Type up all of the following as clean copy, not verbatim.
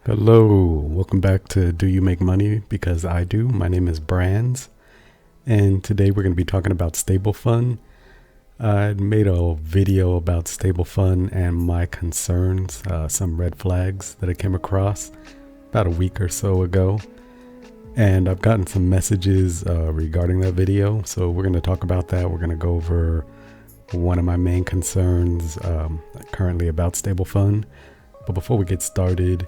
Hello, welcome back to Do You Make Money? Because I do. My name is Brands, and today we're going to be talking about StableFund. I made a video about StableFund and my concerns, some red flags that I came across about a week or so ago, and I've gotten some messages regarding that video, so we're going to talk about that. We're going to go over one of my main concerns currently about StableFund. But before we get started,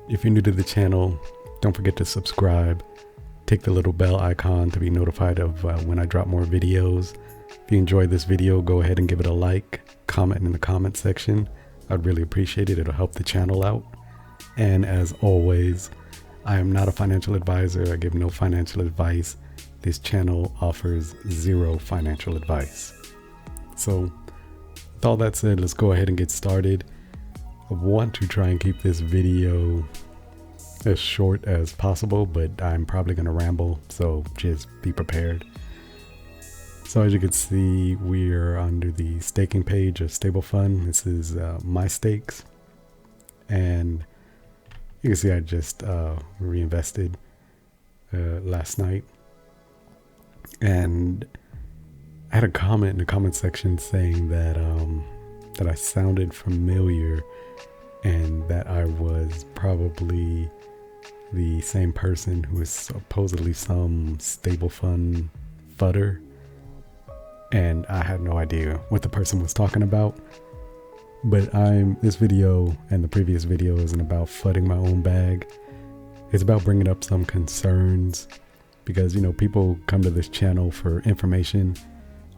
if you're new to the channel, don't forget to subscribe. Take the little bell icon to be notified of when I drop more videos. If you enjoyed this video, go ahead and give it a like, comment in the comment section. I'd really appreciate it. It'll help the channel out. And as always, I am not a financial advisor. I give no financial advice. This channel offers zero financial advice. So with all that said, let's go ahead and get started. I want to try and keep this video as short as possible, but I'm probably going to ramble, so just be prepared. So as you can see, we are under the staking page of StableFund. This is my stakes, and you can see I just reinvested last night, and I had a comment in the comment section saying that that I sounded familiar and that I was probably the same person who is supposedly some StableFund fudder, and I had no idea what the person was talking about. But this video and the previous video isn't about fudding my own bag. It's about bringing up some concerns, because people come to this channel for information.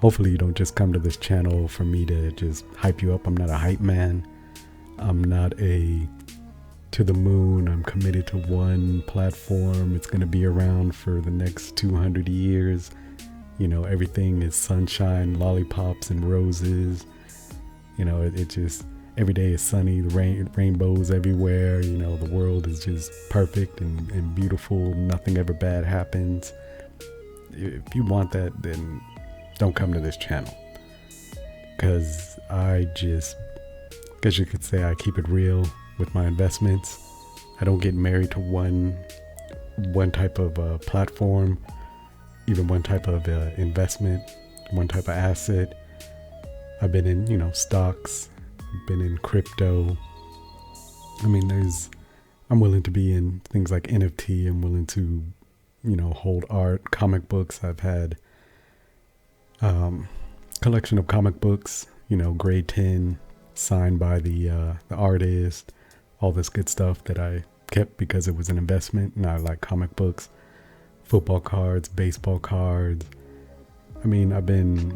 Hopefully you don't just come to this channel for me to just hype you up. I'm not a hype man. I'm not a to the moon. I'm committed to one platform. It's going to be around for the next 200 years. Everything is sunshine, lollipops, and roses. It just, every day is sunny, the rainbows everywhere. The world is just perfect and beautiful. Nothing ever bad happens. If you want that, then don't come to this channel, because I guess you could say I keep it real with my investments. I don't get married to one type of platform, even one type of investment, one type of asset. I've been in stocks, been in crypto. I'm willing to be in things like NFT. I'm willing to hold art, comic books. I've had collection of comic books, grade 10, signed by the artist, all this good stuff that I kept because it was an investment, and I like comic books, football cards, baseball cards. I've been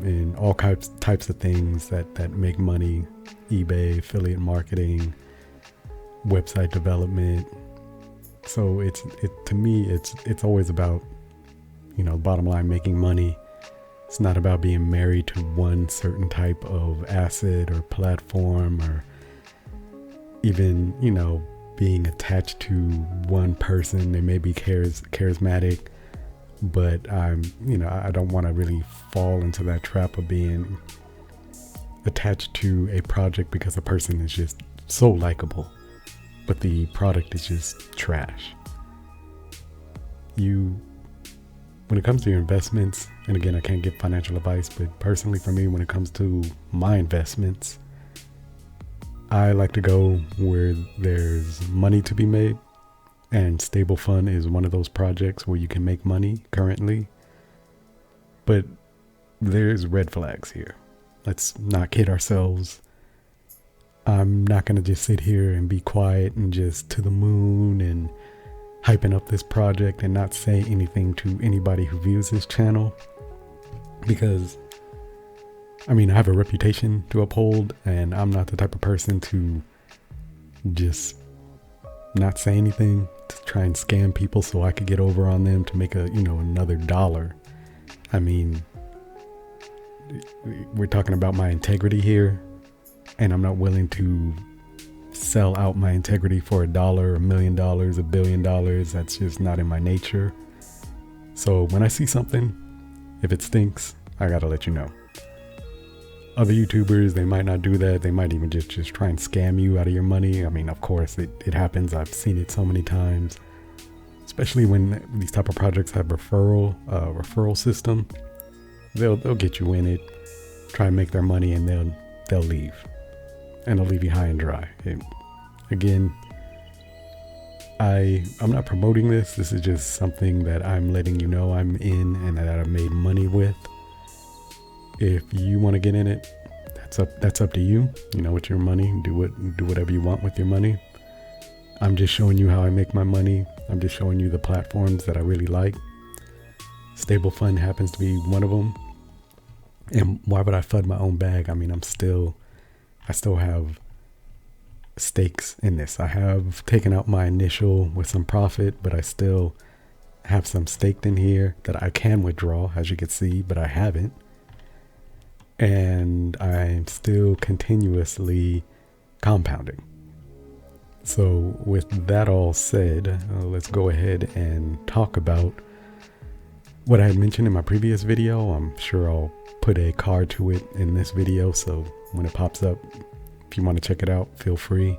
in all types of things that make money: eBay, affiliate marketing, website development. So to me it's always about bottom line, making money. It's not about being married to one certain type of asset or platform, or even, being attached to one person. They may be charismatic, but I don't want to really fall into that trap of being attached to a project because a person is just so likable, but the product is just trash. When it comes to your investments, and again, I can't give financial advice, but personally for me, when it comes to my investments, I like to go where there's money to be made, and StableFund is one of those projects where you can make money currently. But there's red flags here. Let's not kid ourselves. I'm not going to just sit here and be quiet and just to the moon and hyping up this project and not say anything to anybody who views this channel, because I have a reputation to uphold, and I'm not the type of person to just not say anything to try and scam people so I could get over on them to make another dollar. We're talking about my integrity here, and I'm not willing to sell out my integrity for $1, $1 million, $1 billion. That's just not in my nature. So when I see something, if it stinks, I gotta let you know. other YouTubers, they might not do that. They might even just try and scam you out of your money. I mean, of course, it happens. I've seen it so many times, especially when these type of projects have referral system. They'll get you in it, try and make their money, and they'll leave, and they'll leave you high and dry. Again, I'm not promoting this. This is just something that I'm letting you know I'm in and that I've made money with. If you want to get in it, that's up to you. You know, with your money, do whatever you want with your money. I'm just showing you how I make my money. I'm just showing you the platforms that I really like. StableFund happens to be one of them. And why would I FUD my own bag? I mean, I still have stakes in this. I have taken out my initial with some profit, but I still have some staked in here that I can withdraw, as you can see, but I haven't. And I'm still continuously compounding. So with that all said, let's go ahead and talk about what I had mentioned in my previous video. I'm sure I'll put a card to it in this video, so when it pops up, if you want to check it out, feel free.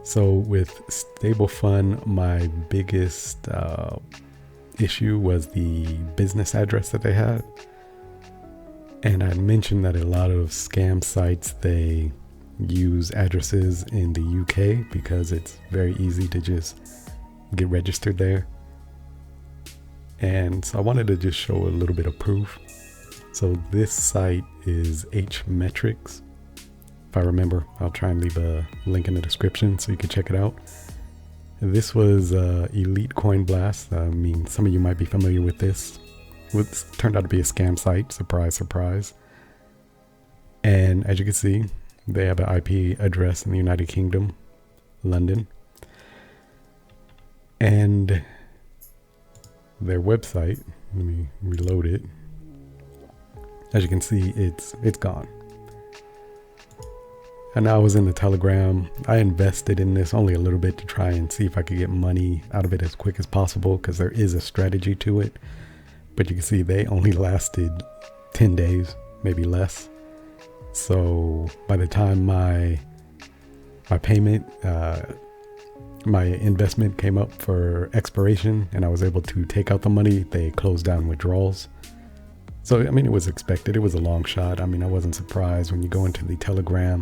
So with StableFund, my biggest issue was the business address that they had. And I mentioned that a lot of scam sites, they use addresses in the UK because it's very easy to just get registered there. And so I wanted to just show a little bit of proof. So this site is H-Metrics. If I remember, I'll try and leave a link in the description so you can check it out. This was Elite Coin Blast. I mean, some of you might be familiar with this. It turned out to be a scam site. Surprise, surprise. And as you can see, they have an IP address in the United Kingdom, London. And their website, let me reload it. As you can see, it's gone. And I was in the Telegram. I invested in this only a little bit to try and see if I could get money out of it as quick as possible, because there is a strategy to it. But you can see they only lasted 10 days, maybe less. So by the time my payment, my investment came up for expiration and I was able to take out the money, they closed down withdrawals. So, I mean, it was expected. It was a long shot. I mean, I wasn't surprised when you go into the Telegram,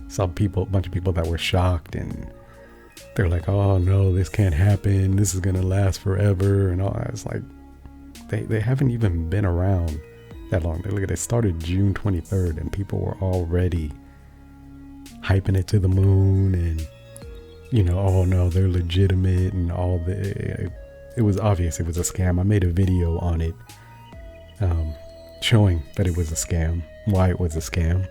saw a bunch of people that were shocked and they're like, oh no, this can't happen. This is going to last forever. And all. It's like, they haven't even been around that long. Look at it, started June 23rd and people were already hyping it to the moon and, you know, oh no, they're legitimate and all the, it was obvious it was a scam. I made a video on it, showing that it was a scam, why it was a scam.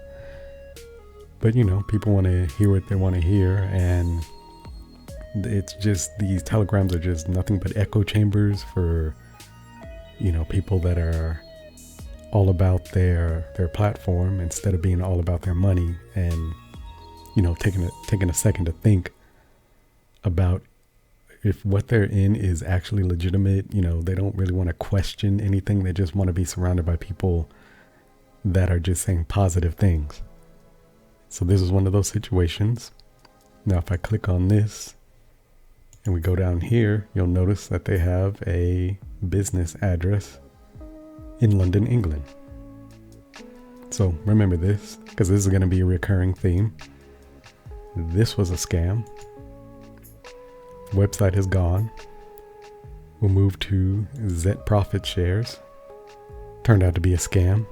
But you know, people want to hear what they want to hear, and it's just, these telegrams are just nothing but echo chambers for, you know, people that are all about their platform instead of being all about their money, and you know, taking a second to think about if what they're in is actually legitimate. You know, they don't really want to question anything. They just want to be surrounded by people that are just saying positive things. So this is one of those situations. Now, if I click on this and we go down here, you'll notice that they have a business address in London, England. So remember this, because this is going to be a recurring theme. This was a scam. Website is gone. We'll move to Zet Profit Shares. Turned out to be a scam.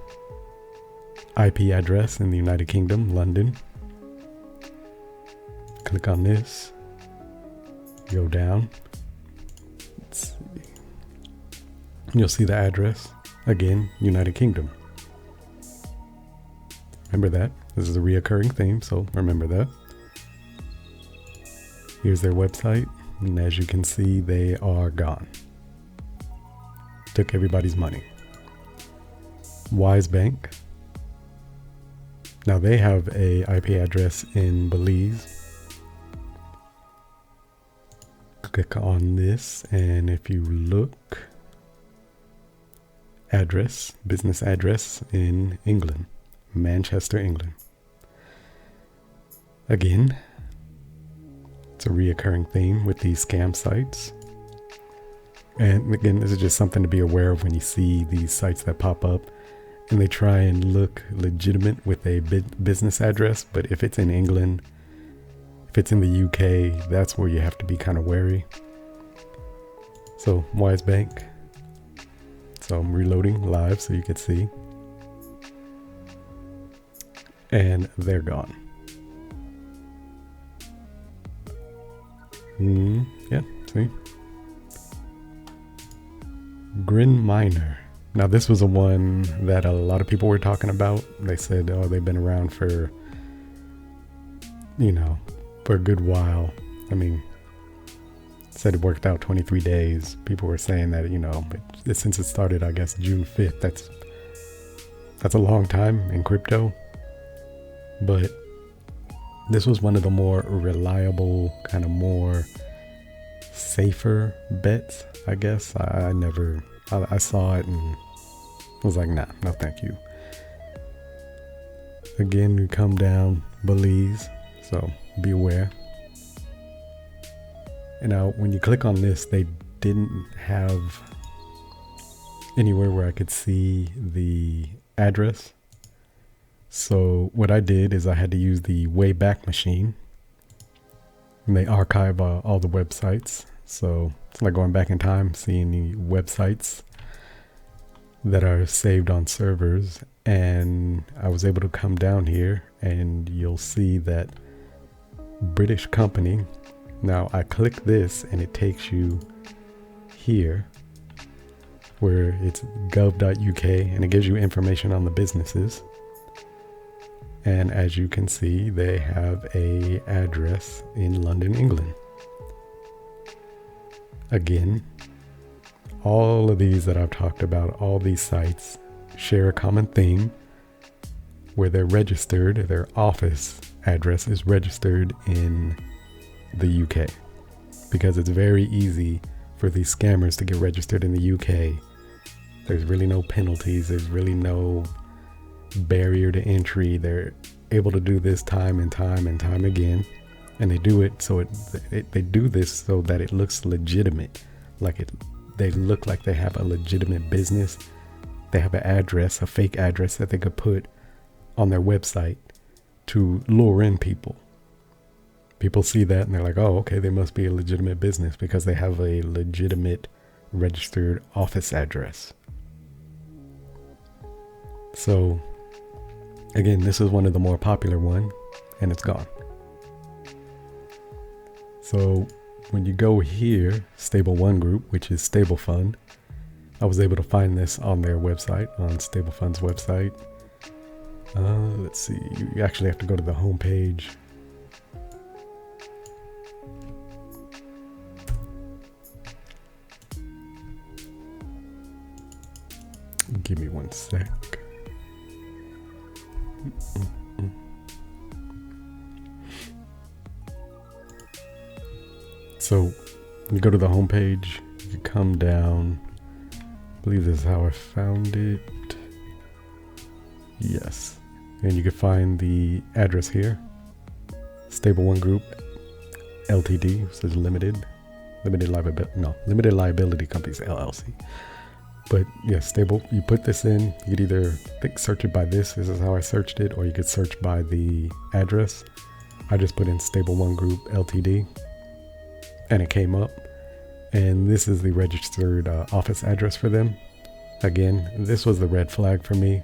IP address in the United Kingdom, London. Click on this. Go down. Let's see. You'll see the address. Again, United Kingdom. Remember that. This is a reoccurring theme, so remember that. Here's their website. And as you can see, they are gone. Took everybody's money. Wise Bank. Now they have a IP address in Belize. Click on this, and if you look, address, business address in England. Manchester, England. Again, it's a reoccurring theme with these scam sites. And again, this is just something to be aware of when you see these sites that pop up and they try and look legitimate with a business address. But if it's in England, if it's in the UK, that's where you have to be kind of wary. So Wise Bank. So I'm reloading live so you can see. And they're gone. Yeah, see? Grin Miner. Now this was a one that a lot of people were talking about. They said, oh, they've been around for, for a good while. I mean, said it worked out 23 days. People were saying that, but since it started, I guess, June 5th, that's a long time in crypto. But this was one of the more reliable, kind of more safer bets, I guess. I saw it and was like, nah, no thank you. Again, you come down Belize, so be aware. And now when you click on this, they didn't have anywhere where I could see the address. So what I did is I had to use the Wayback Machine, and they archive all the websites. So it's like going back in time, seeing the websites that are saved on servers. And I was able to come down here and you'll see that British company. Now I click this and it takes you here where it's gov.uk and it gives you information on the businesses. And as you can see, they have a address in London, England. Again, all of these that I've talked about, all these sites share a common theme where they're registered, their office address is registered in the UK, because it's very easy for these scammers to get registered in the UK. There's really no penalties. There's really no barrier to entry. They're able to do this time and time and time again, and they do it so they do this so that it looks legitimate, they look like they have a legitimate business. They have an address, a fake address that they could put on their website to lure in people. People see that and they're like, oh, okay, they must be a legitimate business because they have a legitimate registered office address. So again, this is one of the more popular one, and it's gone. So when you go here, Stable One Group, which is StableFund, I was able to find this on their website, on StableFund's website. Let's see, you actually have to go to the home page. Give me one sec. So you go to the home page, you come down. I believe this is how I found it. Yes. And you can find the address here. Stable One Group Ltd. Says limited liability companies LLC. But yeah, stable. You put this in. You could either search it by this. This is how I searched it, or you could search by the address. I just put in Stable One Group Ltd. and it came up. And this is the registered office address for them. Again, this was the red flag for me.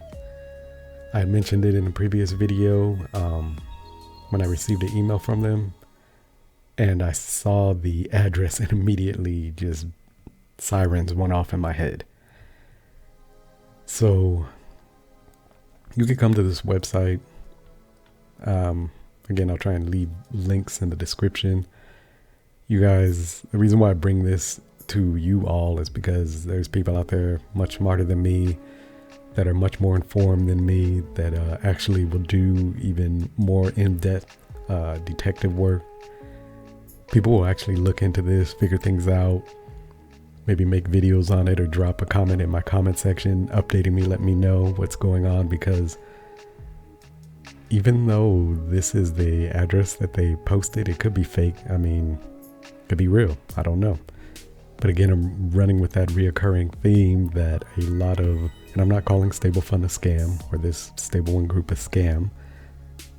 I had mentioned it in a previous video when I received an email from them, and I saw the address and immediately just sirens went off in my head. So you can come to this website. Again, I'll try and leave links in the description. You guys, the reason why I bring this to you all is because there's people out there much smarter than me, that are much more informed than me, that actually will do even more in-depth detective work. People will actually look into this, figure things out, maybe make videos on it, or drop a comment in my comment section updating me, let me know what's going on, because even though this is the address that they posted, it could be fake. I mean, it could be real. I don't know. But again, I'm running with that reoccurring theme that a lot of, and I'm not calling StableFund a scam or this StableFund group a scam.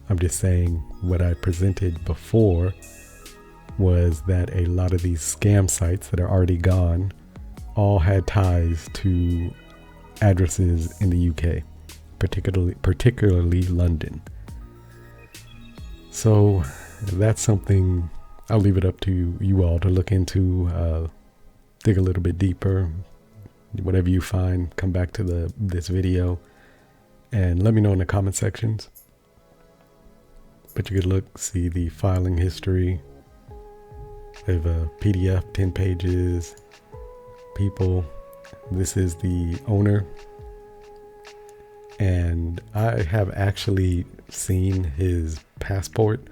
I'm just saying what I presented before was that a lot of these scam sites that are already gone all had ties to addresses in the UK, particularly London. So that's something I'll leave it up to you all to look into, dig a little bit deeper. Whatever you find, come back to this video and let me know in the comment sections. But you could look, see the filing history. They have a PDF, 10 pages, people. This is the owner. And I have actually seen his passport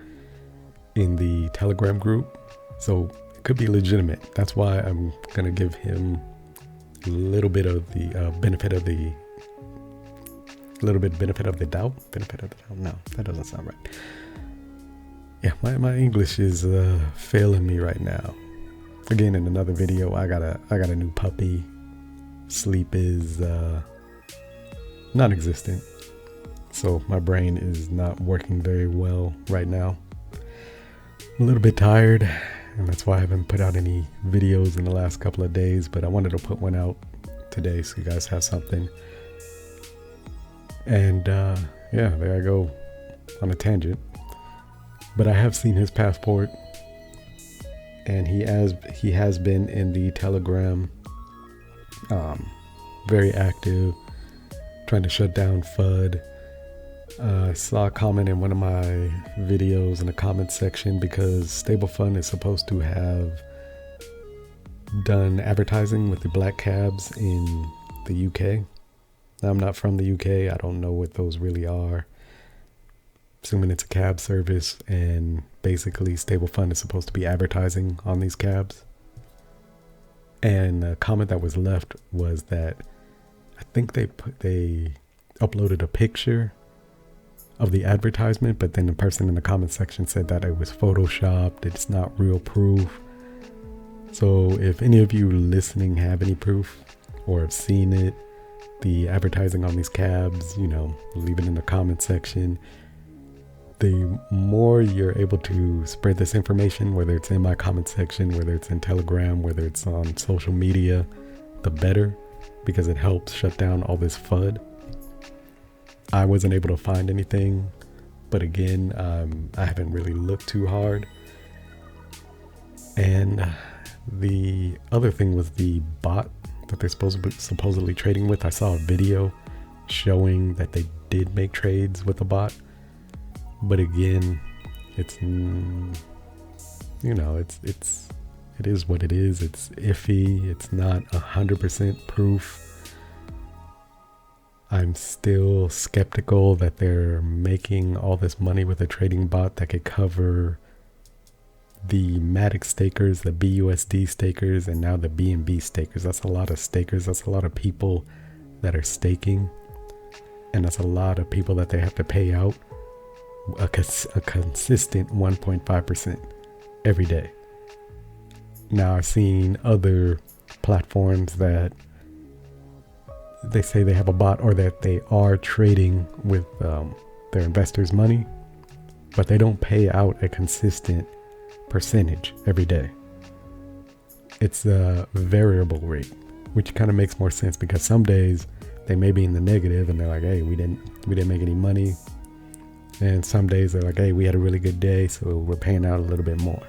in the Telegram group. So it could be legitimate. That's why I'm going to give him a little bit of the benefit of the doubt. No, that doesn't sound right. Yeah, my English is failing me right now. Again, in another video, I got a new puppy. Sleep is non-existent, so my brain is not working very well right now. I'm a little bit tired, and that's why I haven't put out any videos in the last couple of days, but I wanted to put one out today so you guys have something. And yeah, there I go on a tangent. But I have seen his passport, and he has been in the Telegram, very active, trying to shut down FUD. I saw a comment in one of my videos in the comment section because StableFund is supposed to have done advertising with the black cabs in the UK. Now, I'm not from the UK. I don't know what those really are. Assuming it's a cab service, and basically StableFund is supposed to be advertising on these cabs. And a comment that was left was that I think they uploaded a picture of the advertisement, but then the person in the comment section said that it was photoshopped, it's not real proof. So if any of you listening have any proof or have seen it, the advertising on these cabs, leave it in the comment section. The more you're able to spread this information, whether it's in my comment section, whether it's in Telegram, whether it's on social media, the better, because it helps shut down all this FUD. I wasn't able to find anything, but again, I haven't really looked too hard. And the other thing was the bot that they're supposedly trading with. I saw a video showing that they did make trades with a bot. But again, it is what it is. It's iffy. It's not 100% proof. I'm still skeptical that they're making all this money with a trading bot that could cover the matic stakers, the BUSD stakers, and now the BNB stakers. That's a lot of stakers. That's a lot of people that are staking. And that's a lot of people that they have to pay out a consistent 1.5% every day. Now, I've seen other platforms that they say they have a bot or that they are trading with their investors' money, but they don't pay out a consistent percentage every day. It's a variable rate, which kind of makes more sense because some days they may be in the negative and they're like, hey, we didn't make any money. And some days they're like, hey, we had a really good day, so we're paying out a little bit more.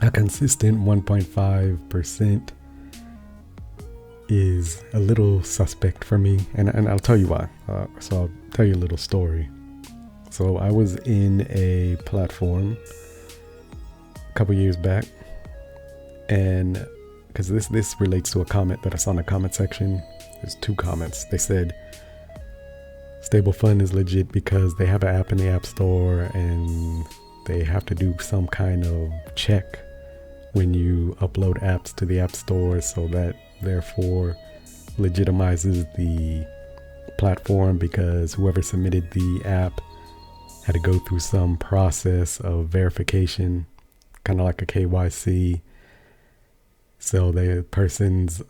A consistent 1.5% is a little suspect for me, and I'll tell you why. So I'll tell you a little story. So I was in a platform a couple years back, and because this relates to a comment that I saw in the comment section. There's two comments. They said StableFund is legit because they have an app in the App Store and they have to do some kind of check when you upload apps to the App Store, so that therefore legitimizes the platform because whoever submitted the app had to go through some process of verification, kind of like a KYC. So the persons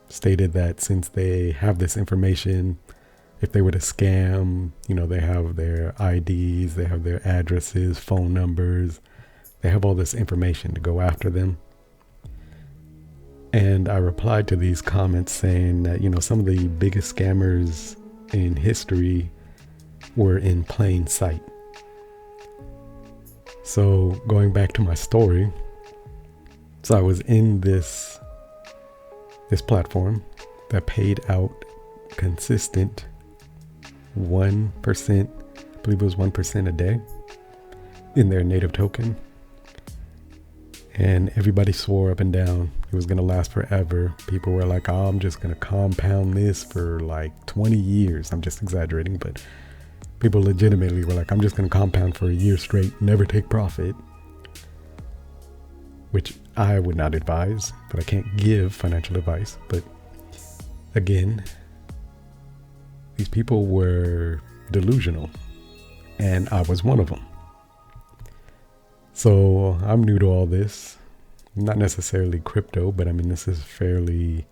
stated that since they have this information, if they were to scam, they have their IDs, they have their addresses, phone numbers, they have all this information to go after them. And I replied to these comments saying that, some of the biggest scammers in history were in plain sight. So going back to my story, so I was in this platform that paid out consistent 1%, I believe it was 1% a day in their native token. And everybody swore up and down it was going to last forever. People were like, oh, I'm just going to compound this for like 20 years. I'm just exaggerating, but people legitimately were like, I'm just going to compound for a year straight, never take profit. Which I would not advise, but I can't give financial advice. But again, these people were delusional, and I was one of them. So I'm new to all this, not necessarily crypto, but this is fairly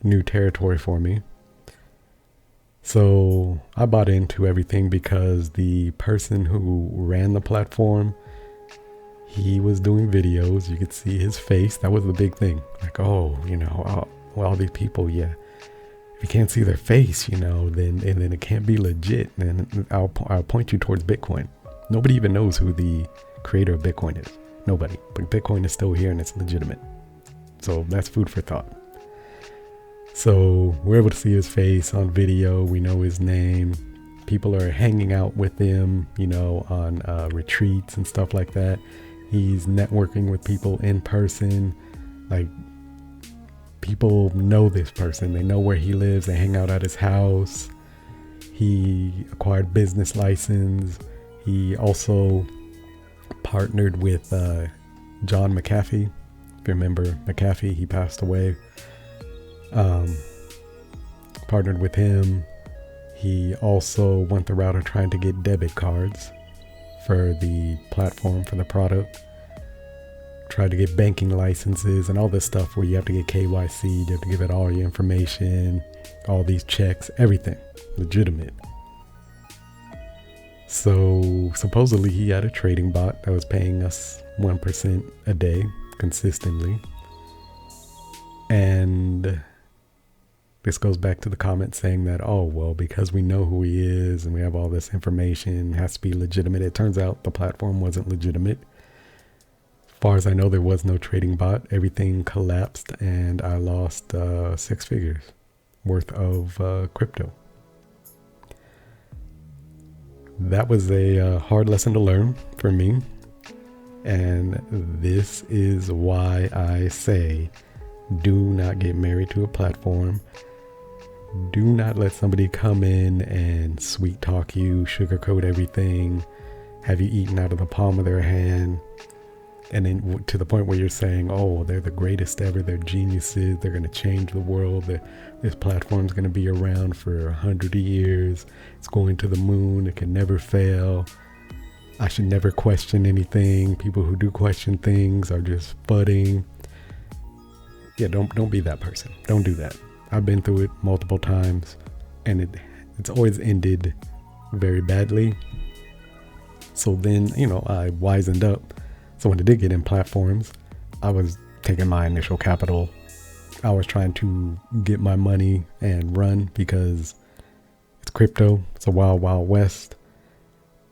new territory for me. So I bought into everything because the person who ran the platform, he was doing videos. You could see his face. That was the big thing. Like, all these people, yeah. If you can't see their face, then it can't be legit. And I'll point you towards Bitcoin. Nobody even knows who the creator of Bitcoin is. Nobody. But Bitcoin is still here and it's legitimate. So that's food for thought. So we're able to see his face on video. We know his name. People are hanging out with him, on retreats and stuff like that. He's networking with people in person. Like, people know this person. They know where he lives. They hang out at his house. He acquired business license. He also partnered with John McAfee. If you remember McAfee, he passed away. Partnered with him. He also went the route of trying to get debit cards for the platform, for the product. Tried to get banking licenses and all this stuff where you have to get KYC, you have to give it all your information, all these checks, everything legitimate. So supposedly he had a trading bot that was paying us 1% a day consistently. And this goes back to the comment saying that, oh, well, because we know who he is and we have all this information, it has to be legitimate. It turns out the platform wasn't legitimate. As far as I know, there was no trading bot. Everything collapsed and I lost 6 figures worth of crypto. That was a hard lesson to learn for me. And this is why I say, do not get married to a platform. Do not let somebody come in and sweet talk you, sugarcoat everything, have you eaten out of the palm of their hand. And then to the point where you're saying, oh, they're the greatest ever, they're geniuses, they're going to change the world, this platform's going to be around for 100 years, it's going to the moon, it can never fail, I should never question anything, people who do question things are just fudding. Yeah, don't be that person. Don't do that. I've been through it multiple times, and it's always ended very badly. So then, I wisened up. So when I did get in platforms, I was taking my initial capital. I was trying to get my money and run because it's crypto. It's a wild, wild west.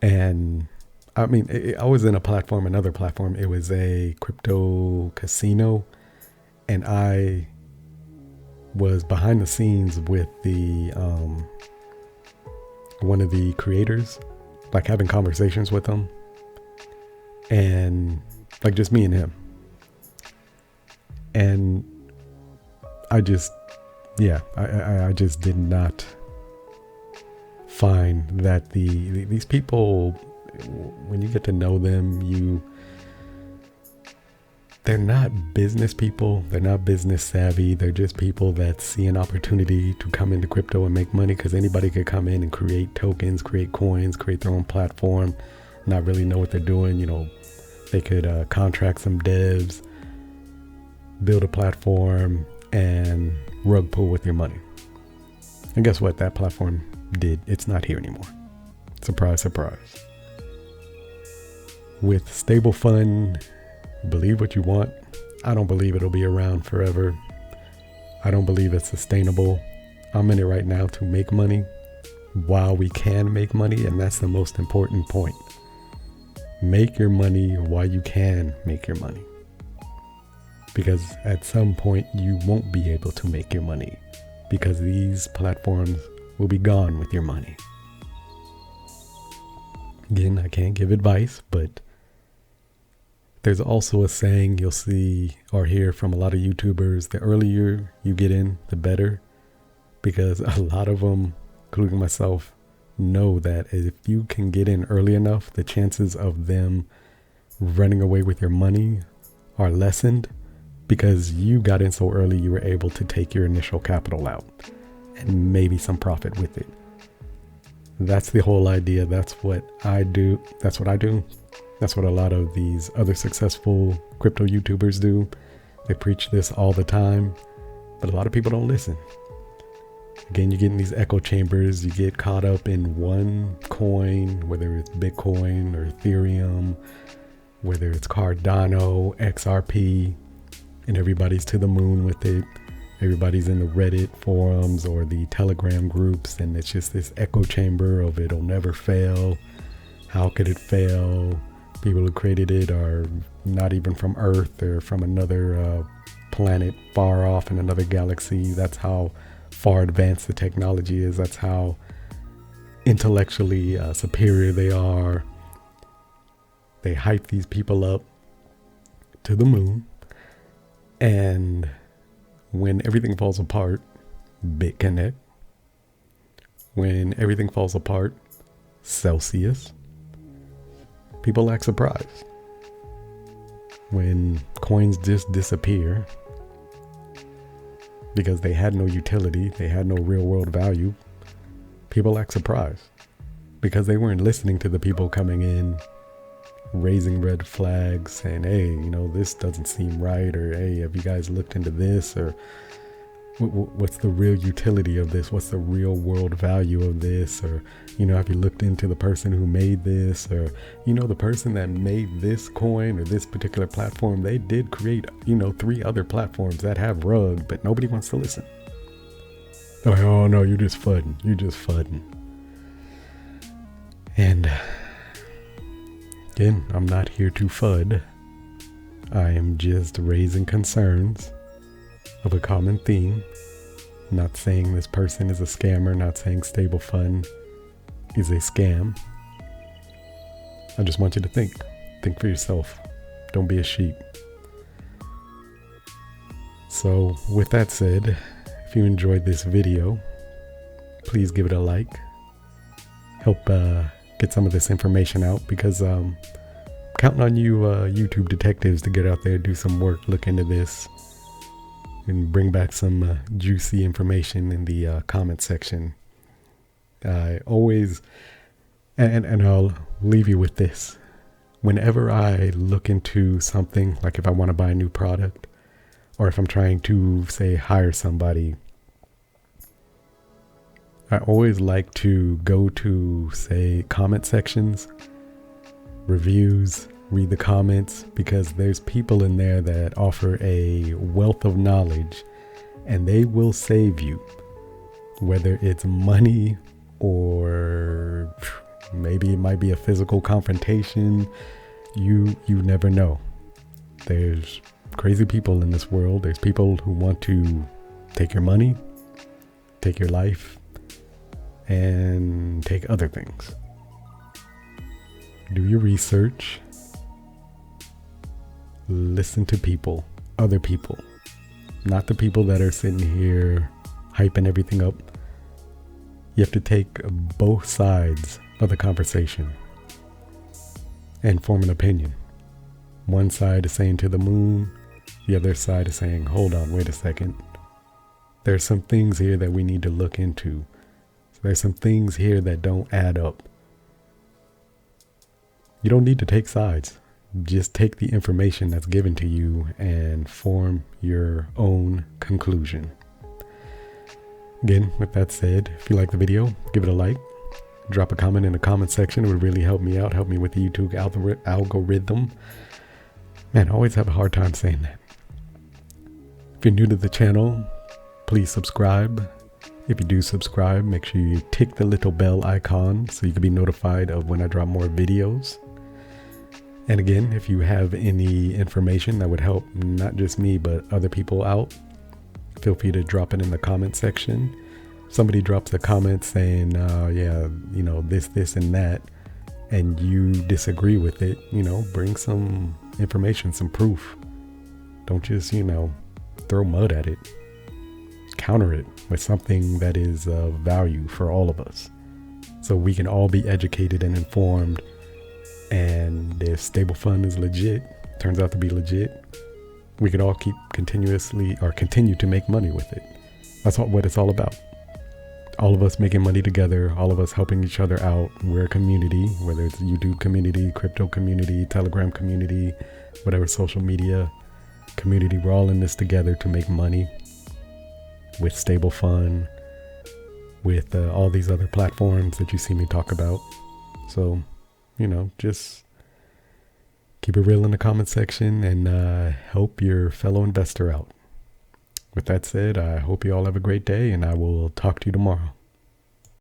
And I was in another platform. It was a crypto casino. And I was behind the scenes with the one of the creators, like having conversations with him. And like just me and him. And I just did not find that these people, when you get to know them, they're not business people. They're not business savvy. They're just people that see an opportunity to come into crypto and make money, because anybody could come in and create tokens, create coins, create their own platform, not really know what they're doing. They could contract some devs, build a platform, and rug pull with your money. And guess what? That platform did. It's not here anymore. Surprise, surprise. With StableFund, believe what you want. I don't believe it'll be around forever. I don't believe it's sustainable. I'm in it right now to make money while we can make money, and that's the most important point. Make your money while you can make your money. Because at some point you won't be able to make your money, because these platforms will be gone with your money. Again, I can't give advice, but there's also a saying you'll see or hear from a lot of YouTubers: the earlier you get in, the better. Because a lot of them, including myself, know that if you can get in early enough, the chances of them running away with your money are lessened, because you got in so early you were able to take your initial capital out and maybe some profit with it. That's the whole idea. That's what I do. That's what a lot of these other successful crypto YouTubers do. They preach this all the time, but a lot of people don't listen. Again, you get in these echo chambers. You get caught up in one coin, whether it's Bitcoin or Ethereum, whether it's Cardano, XRP, and everybody's to the moon with it. Everybody's in the Reddit forums or the Telegram groups, and it's just this echo chamber of it'll never fail. How could it fail? People who created it are not even from Earth. They're from another planet far off in another galaxy. That's how far advanced the technology is. That's how intellectually superior they are. They hype these people up to the moon. And when everything falls apart, BitConnect. When everything falls apart, Celsius. People act surprised. When coins just disappear because they had no utility, they had no real world value, people act surprised because they weren't listening to the people coming in raising red flags, saying, hey, this doesn't seem right, or hey, have you guys looked into this, or what's the real utility of this, what's the real world value of this, or have you looked into the person who made this, or the person that made this coin or this particular platform, they did create 3 other platforms that have rug, but nobody wants to listen. They're like, oh no, you're just fudding. And again, I'm not here to FUD. I am just raising concerns of a common theme. Not saying this person is a scammer, not saying StableFund is a scam. I just want you to think. Think for yourself. Don't be a sheep. So with that said, if you enjoyed this video, please give it a like. Help get some of this information out, because counting on you YouTube detectives to get out there, do some work, look into this, and bring back some juicy information in the comment section. I always, and I'll leave you with this. Whenever I look into something, like if I want to buy a new product, or if I'm trying to, say, hire somebody, I always like to go to, say, comment sections, reviews, read the comments, because there's people in there that offer a wealth of knowledge, and they will save you, whether it's money or maybe it might be a physical confrontation. You never know. There's crazy people in this world. There's people who want to take your money, take your life, and take other things. Do your research. Listen to people, other people, not the people that are sitting here hyping everything up. You have to take both sides of the conversation and form an opinion. One side is saying to the moon, the other side is saying, hold on, wait a second. There's some things here that we need to look into. There's some things here that don't add up. You don't need to take sides. Just take the information that's given to you and form your own conclusion. Again, with that said, if you like the video, give it a like. Drop a comment in the comment section. It would really help me out. Help me with the YouTube algorithm. Man, I always have a hard time saying that. If you're new to the channel, please subscribe. If you do subscribe, make sure you tick the little bell icon so you can be notified of when I drop more videos. And again, if you have any information that would help not just me, but other people out, feel free to drop it in the comment section. Somebody drops a comment saying, yeah, you know, this and that, and you disagree with it, you know, bring some information, some proof. Don't just, you know, throw mud at it. Counter it with something that is of value for all of us, so we can all be educated and informed. And if StableFund is legit, turns out to be legit, we could all continue to make money with it. That's what it's all about. All of us making money together, all of us helping each other out. We're a community, whether it's a YouTube community, crypto community, Telegram community, whatever social media community. We're all in this together to make money with StableFund, with all these other platforms that you see me talk about. So, you know, just keep it real in the comment section and help your fellow investor out. With that said, I hope you all have a great day, and I will talk to you tomorrow.